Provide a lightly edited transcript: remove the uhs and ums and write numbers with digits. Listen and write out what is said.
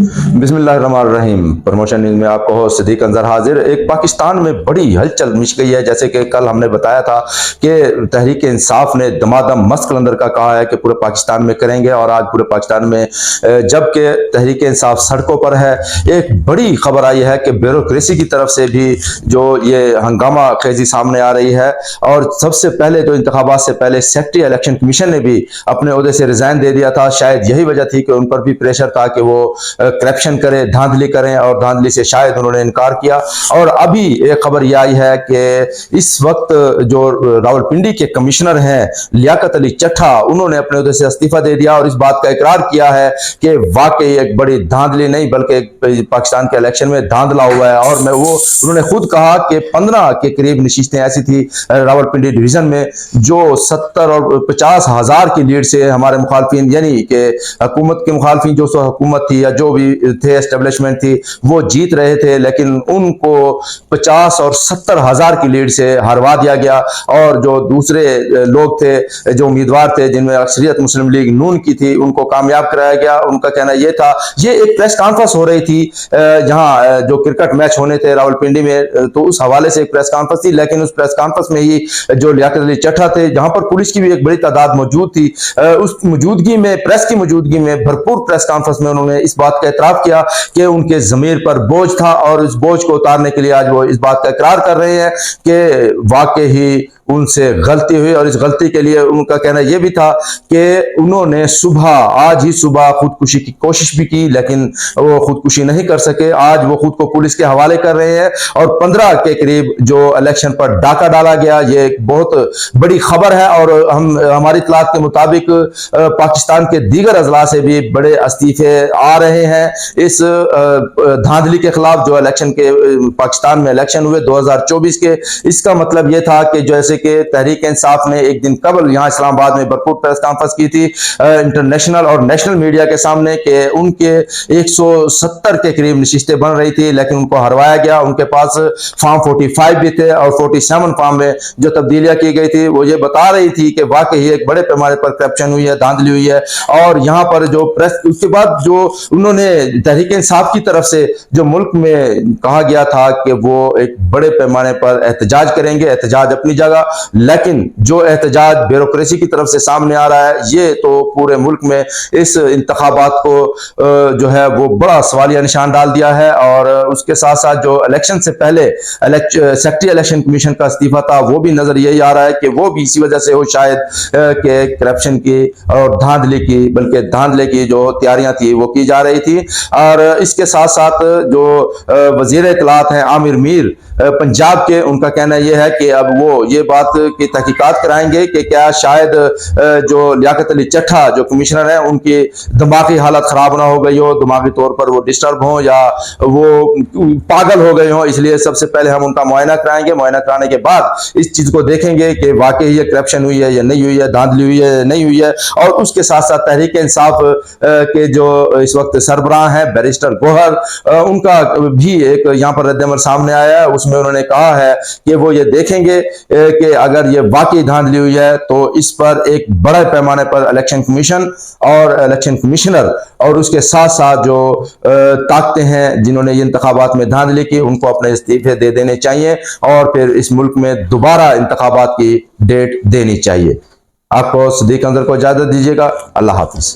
बिस्मिल्लाहिर्रहमानिर्रहीम। Promotion news में आपको हो सिद्दीक अंजर हाजिर। एक पाकिस्तान में बड़ी हलचल मच गई है। जैसे कि कल हमने बताया था कि तहरीक इंसाफ ने दमादम मस्त कलंदर का कहा है कि पूरे पाकिस्तान में करेंगे, और आज पूरे पाकिस्तान में जबकि तहरीक इंसाफ सड़कों पर है। एक बड़ी खबर आई है कि ब्यूरोक्रेसी की तरफ से भी जो ये हंगामा खेजी सामने आ रही है, और सबसे पहले तो इंतखाबात से पहले सेक्रेटरी इलेक्शन कमीशन ने भी अपने ओहदे से रिजाइन दे दिया था। शायद यही वजह थी कि उन पर भी प्रेशर था कि वो करप्शन करें, धांधली करें, और धांधली से शायद उन्होंने इनकार किया। और अभी एक खबर यह आई है कि इस वक्त जो रावलपिंडी के कमिश्नर हैं लियाकत अली चट्ठा, उन्होंने अपने ओहदे से इस्तीफा दे दिया और इस बात का इकरार किया है कि वाकई एक बड़ी धांधली नहीं बल्कि पाकिस्तान के इलेक्शन में धांधला हुआ है। और मैं वो उन्होंने खुद कहा कि 15 के करीब नशिस्तें ऐसी थी रावलपिंडी डिवीजन में जो 70 और 50 हजार की लीड से हमारे मुखालफिन, यानी कि हुकूमत के मुखालफिन जो हुकूमत थी या जो भी थे एस्टेब्लिशमेंट थी, वो जीत रहे थे, लेकिन उनको 50 और 70 हजार की लीड से हरवा दिया गया। और जो दूसरे लोग थे, जो उम्मीदवार थे जिनमें अक्सरियत मुस्लिम लीग नून की थी, उनको कामयाब कराया गया। उनका कहना यह था, ये एक प्रेस कॉन्फ्रेंस हो रही थी जहां जो क्रिकेट मैच होने थे रावलपिंडी में, तो उस हवाले से एक प्रेस कॉन्फ्रेंस थी, लेकिन उस प्रेस कॉन्फ्रेंस में ही जो लियाकत अली चट्ठा थे, जहां पर पुलिस की भी एक बड़ी तादाद मौजूद थी, उस मौजूदगी में, प्रेस की मौजूदगी में भरपूर प्रेस कॉन्फ्रेंस में उन्होंने इस बात का एतराफ किया कि उनके जमीर पर बोझ था, और इस बोझ को उतारने के लिए आज वो इस बात का इकरार कर रहे हैं कि वाकई ही उनसे गलती हुई। और इस गलती के लिए उनका कहना यह भी था कि उन्होंने आज ही सुबह खुदकुशी की कोशिश भी की, लेकिन वो खुदकुशी नहीं कर सके। आज वो खुद को पुलिस के हवाले कर रहे हैं, और 15 के करीब जो इलेक्शन पर डाका डाला गया, ये एक बहुत बड़ी खबर है। और हमारी इत्तलात के मुताबिक पाकिस्तान के दीगर अजला से भी बड़े इस्तीफे आ रहे हैं इस धांधली के खिलाफ जो इलेक्शन के पाकिस्तान में इलेक्शन हुए 2024 के। इसका मतलब यह था कि जैसे कि तहरीक इंसाफ ने एक दिन कबल यहां इस्लामाबाद में भरपूर प्रेस कॉन्फ्रेंस की थी इंटरनेशनल और नेशनल मीडिया के सामने कि उनके 170 के करीब नशिस्तें बन रही थी, लेकिन उनको हरवाया गया। उनके पास फॉर्म 45 भी थे, और 47 फॉर्म में जो तब्दीलियां की गई थी वो ये बता रही थी कि वाकई एक बड़े पैमाने पर करप्शन हुई है, धांधली हुई है। और यहां पर जो प्रेस, उसके बाद जो उन्होंने तहरीक इंसाफ की तरफ से जो मुल्क में कहा गया था कि वो एक बड़े पैमाने पर एहतजाज करेंगे, एहतजाज अपनी जगह, लेकिन जो एहतजाज ब्यूरोक्रेसी की तरफ से सामने आ रहा है, ये तो पूरे मुल्क में इस इंतखाबात को जो है वो बड़ा सवालिया निशान डाल दिया है। और उसके साथ साथ जो इलेक्शन से पहले सेक्रेटरी इलेक्शन कमीशन का इस्तीफा था, वो भी नजर यही आ रहा है कि वो भी इसी वजह से हो शायद कि करप्शन की और धांधली की, बल्कि धांधले की जो तैयारियां थी वो की जा रही थी। और इसके साथ साथ जो वजीर इत्तलात हैं आमिर मीर पंजाब के, उनका कहना यह है कि अब वो ये बात की तहकीकात कराएंगे कि क्या शायद जो लियाकत अली चट्ठा जो कमिश्नर हैं उनकी दिमागी हालत खराब ना हो गई हो, दिमागी तौर पर वो डिस्टर्ब हो या वो पागल हो गए हो, इसलिए सबसे पहले हम उनका मुआयना कराएंगे। मुआयना कराने के बाद इस चीज को देखेंगे कि वाकई ये करप्शन हुई है या नहीं हुई है, धांधली हुई है या नहीं हुई है। और उसके साथ साथ तहरीक इंसाफ के जो इस वक्त सरबराह हैं बैरिस्टर गोहर, उनका भी एक यहाँ पर रद्द-ए-अमल सामने आया है। उसमें उन्होंने कहा है कि वो ये देखेंगे कि अगर ये वाकई धांधली हुई है तो इस पर एक बड़े पैमाने पर इलेक्शन कमीशन और इलेक्शन कमिश्नर और उसके साथ साथ जो ताकतें हैं जिन्होंने ये इंतखाबात में धांधली की, उनको अपने इस्तीफे दे देने चाहिए, और फिर इस मुल्क में दोबारा इंतखाबात की डेट देनी चाहिए। आपको सिद्दीक अंजर को इजाजत दीजिएगा। अल्लाह हाफिज।